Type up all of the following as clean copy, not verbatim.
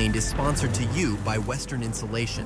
Explained is sponsored to you by Western Insulation.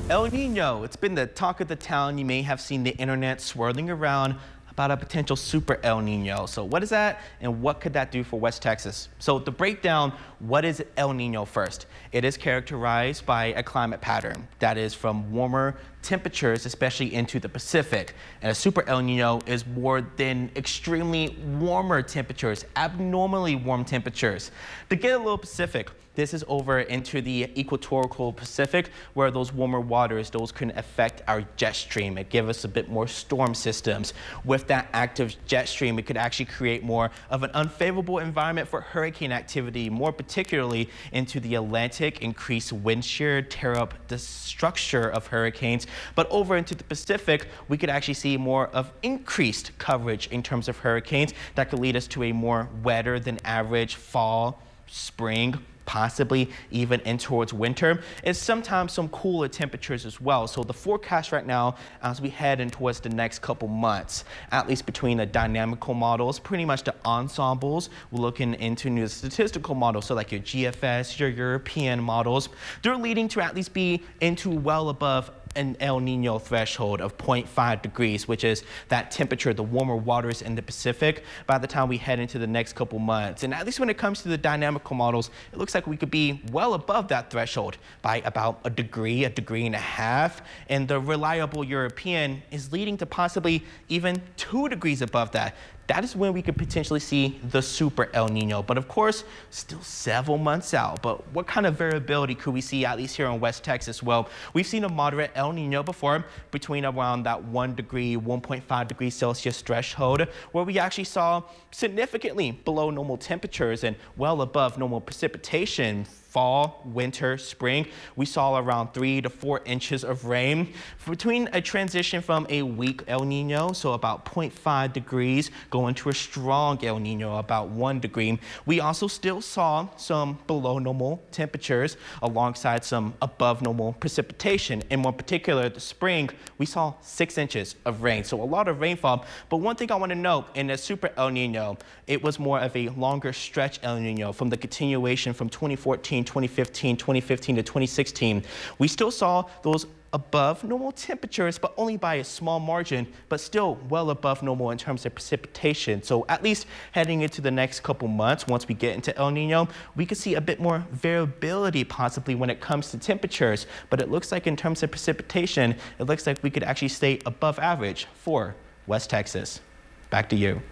El Niño, it's been the talk of the town. You may have seen the internet swirling around about a potential super El Niño. So what is that and what could that do for West Texas? So to break down what is El Niño first, it is characterized by a climate pattern that is from warmer temperatures, especially into the Pacific. And a super El Niño is more than extremely warmer temperatures, abnormally warm temperatures. To get a little Pacific, this is over into the equatorial Pacific where those warmer waters, those can affect our jet stream. It gives us a bit more storm systems. With that active jet stream, it could actually create more of an unfavorable environment for hurricane activity, more particularly into the Atlantic, increase wind shear, tear up the structure of hurricanes. But over into the Pacific, we could actually see more of increased coverage in terms of hurricanes that could lead us to a more wetter than average fall, spring, possibly even in towards winter, and sometimes some cooler temperatures as well. So the forecast right now, as we head in towards the next couple months, at least between the dynamical models, pretty much the ensembles, we're looking into new statistical models, so like your GFS, your European models, they're leading to at least be into well above an El Niño threshold of 0.5 degrees, which is that temperature, the warmer waters in the Pacific by the time we head into the next couple months. And at least when it comes to the dynamical models, it looks like we could be well above that threshold by about a degree and a half. And the reliable European is leading to possibly even 2 degrees above that. That is when we could potentially see the super El Niño. But of course, still several months out. But what kind of variability could we see, at least here in West Texas? Well, we've seen a moderate El Niño before, between around that 1 degree, 1.5 degrees Celsius threshold, where we actually saw significantly below normal temperatures and well above normal precipitation. Fall, winter, spring, we saw around 3 to 4 inches of rain. Between a transition from a weak El Niño, so about 0.5 degrees, going to a strong El Niño, about 1 degree, we also still saw some below normal temperatures alongside some above normal precipitation. In more particular, the spring, we saw 6 inches of rain, so a lot of rainfall. But one thing I want to note, in the super El Niño, it was more of a longer stretch El Niño from the continuation from 2014, 2015 to 2016. We still saw those above normal temperatures, but only by a small margin, but still well above normal in terms of precipitation. So at least heading into the next couple months, once we get into El Niño, we could see a bit more variability possibly when it comes to temperatures. But it looks like in terms of precipitation, it looks like we could actually stay above average for West Texas. Back to you.